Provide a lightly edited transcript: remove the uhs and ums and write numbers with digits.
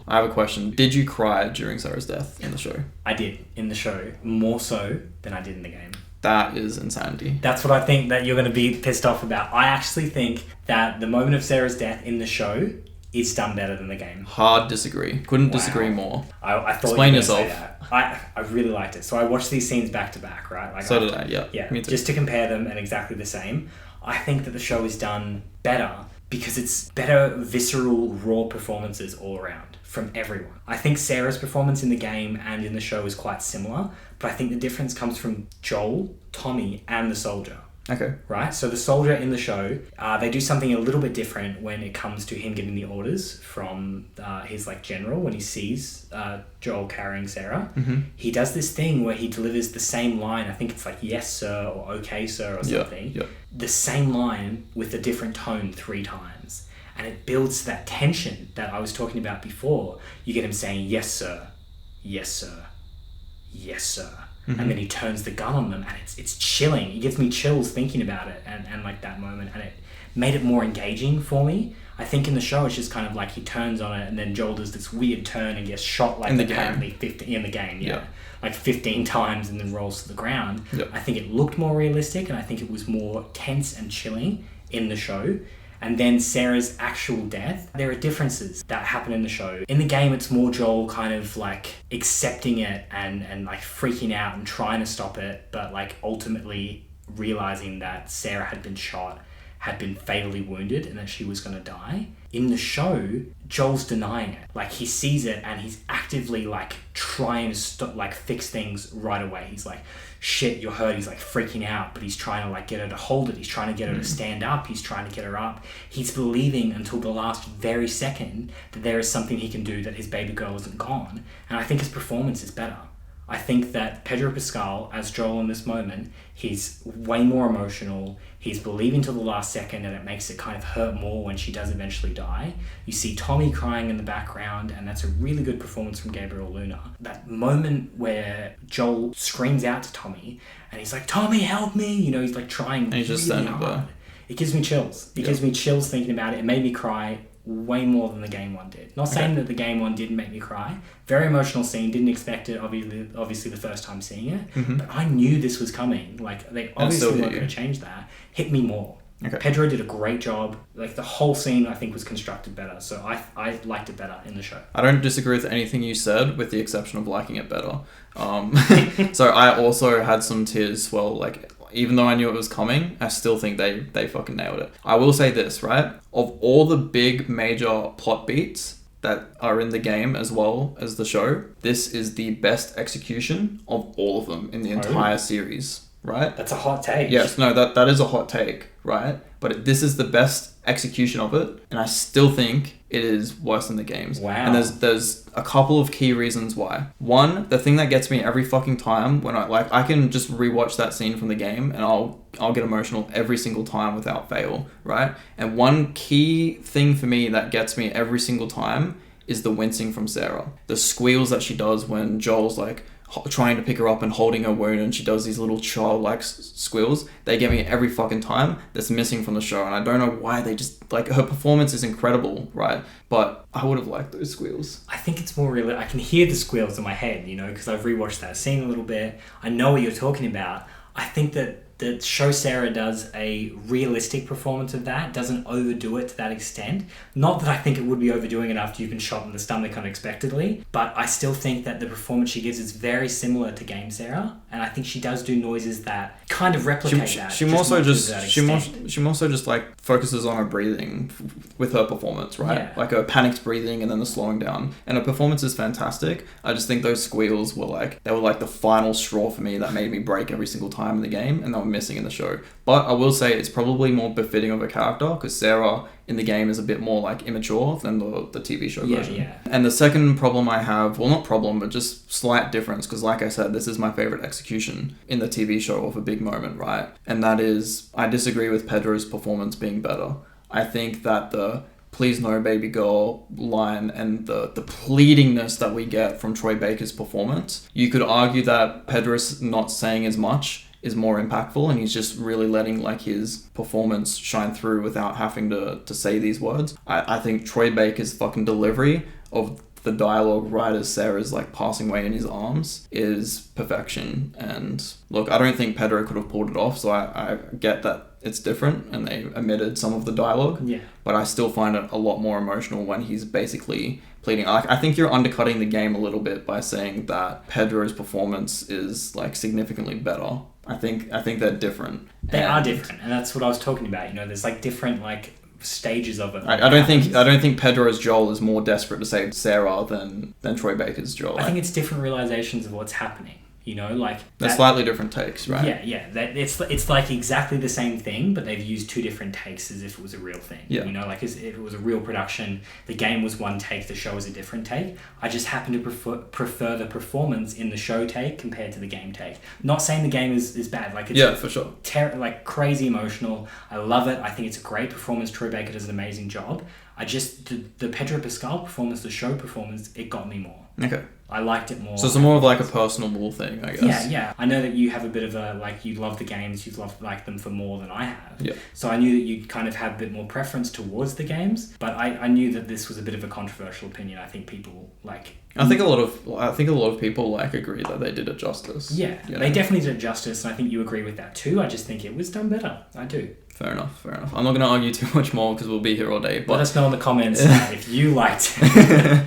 I have a question. Did you cry during Sarah's death in the show? I did in the show, more so than I did in the game. That is insanity. That's what I think that you're going to be pissed off about. I actually think that the moment of Sarah's death in the show is done better than the game. Hard disagree. Couldn't disagree more. I thought Explain you were gonna yourself. say that. I really liked it. So I watched these scenes back to back, right? Like So did I, yeah. Yeah, Me too. just to compare them and exactly the same. I think that the show is done better because it's better visceral, raw performances all around from everyone. I think Sarah's performance in the game and in the show is quite similar, but I think the difference comes from Joel, Tommy, and the soldier. Okay. Right? So the soldier in the show, they do something a little bit different when it comes to him getting the orders from his like general when he sees Joel carrying Sarah. Mm-hmm. He does this thing where he delivers the same line. I think it's like yes sir or okay sir or something. Yeah. The same line with a different tone 3 times. And it builds that tension that I was talking about before. You get him saying yes sir, yes sir, yes sir. Mm-hmm. And then he turns the gun on them and it's chilling. It gives me chills thinking about it and like that moment, and it made it more engaging for me. I think in the show it's just kind of like he turns on it and then Joel does this weird turn and gets shot like apparently 15 in the game, like 15 times and then rolls to the ground. Yep. I think it looked more realistic and I think it was more tense and chilling in the show. And then Sarah's actual death, there are differences that happen in the show. In the game, it's more Joel kind of like accepting it and like freaking out and trying to stop it, but like ultimately realizing that Sarah had been shot, had been fatally wounded, and that she was going to die. In the show, Joel's denying it. Like he sees it and he's actively like trying to stop, like fix things right away. He's like, shit, you're hurt. He's like freaking out, but he's trying to like get her to hold it. He's trying to get her to stand up. He's trying to get her up. He's believing until the last very second that there is something he can do, that his baby girl isn't gone. And I think his performance is better. I think that Pedro Pascal, as Joel in this moment, he's way more emotional. He's believing till the last second, and it makes it kind of hurt more when she does eventually die. You see Tommy crying in the background, and that's a really good performance from Gabriel Luna. That moment where Joel screams out to Tommy, and he's like, "Tommy, help me!" You know, he's like trying And he's just really standing hard. there. It gives me chills. It gives me chills thinking about it. It made me cry way more than the game one did. Not saying that the game one didn't make me cry. Very emotional scene. Didn't expect it, obviously the first time seeing it. Mm-hmm. But I knew this was coming. Like, they obviously weren't going to change that. Hit me more. Okay. Pedro did a great job. Like, the whole scene, I think, was constructed better. So I liked it better in the show. I don't disagree with anything you said, with the exception of liking it better. So I also had some tears. Well, like, even though I knew it was coming, I still think they fucking nailed it. I will say this, right? Of all the big major plot beats that are in the game as well as the show, this is the best execution of all of them in the entire series, right? That's a hot take. Yes, no, that is a hot take, right? But this is the best execution of it, and I still think it is worse than the games. Wow. And there's a couple of key reasons why. One, the thing that gets me every fucking time when I can just rewatch that scene from the game and I'll get emotional every single time without fail, right? And one key thing for me that gets me every single time is the wincing from Sarah. The squeals that she does when Joel's like trying to pick her up and holding her wound, and she does these little childlike squeals. They get me every fucking time. That's missing from the show, and I don't know why. They just, like, her performance is incredible, right? But I would have liked those squeals. I think it's more real. I can hear the squeals in my head, you know, because I've rewatched that scene a little bit. I know what you're talking about. I think that the show Sarah does a realistic performance of that, doesn't overdo it to that extent. Not that I think it would be overdoing it after you've been shot in the stomach unexpectedly, but I still think that the performance she gives is very similar to Game Sarah, and I think she does do noises that kind of replicate that. She more so just like focuses on her breathing with her performance, right? Yeah. Like her panicked breathing and then the slowing down. And her performance is fantastic. I just think those squeals were like the final straw for me that made me break every single time in the game, and they were missing in the show. But I will say it's probably more befitting of a character, because Sarah in the game is a bit more like immature than the TV show version. Yeah. And the second problem I have, well, not problem, but just slight difference, because like I said, this is my favorite execution in the TV show of a big moment, right? And that is, I disagree with Pedro's performance being better. I think that the "please no baby girl" line and the pleadingness that we get from Troy Baker's performance, you could argue that Pedro's not saying as much is more impactful, and he's just really letting like his performance shine through without having to say these words. I think Troy Baker's fucking delivery of the dialogue right as Sarah's like passing away in his arms is perfection. And look, I don't think Pedro could have pulled it off, so I get that it's different and they omitted some of the dialogue. Yeah. But I still find it a lot more emotional when he's basically pleading. I think you're undercutting the game a little bit by saying that Pedro's performance is like significantly better. I think they're different. They are different, and that's what I was talking about. You know, there's like different like stages of it. I don't think Pedro's Joel is more desperate to save Sarah than Troy Baker's Joel. I think it's different realizations of what's happening. You know, like they're slightly different takes, right? Yeah. It's like exactly the same thing, but they've used two different takes as if it was a real thing. Yeah. You know, like if it was a real production, the game was one take, the show was a different take. I just happen to prefer the performance in the show take compared to the game take. Not saying the game is bad. Like it's for sure. Like crazy emotional. I love it. I think it's a great performance. Troy Baker does an amazing job. I just the Pedro Pascal performance, the show performance, it got me more. Okay. I liked it more. So it's more of like a personable thing, I guess. Yeah. I know that you have a bit of a, like, you love the games, you like them for more than I have. Yeah. So I knew that you'd kind of have a bit more preference towards the games, but I knew that this was a bit of a controversial opinion. I think people, like... I think a lot of people, like, agree that they did it justice. Yeah, they definitely did it justice, and I think you agree with that too. I just think it was done better. I do. Fair enough. I'm not going to argue too much more because we'll be here all day. But let us know in the comments if you liked it.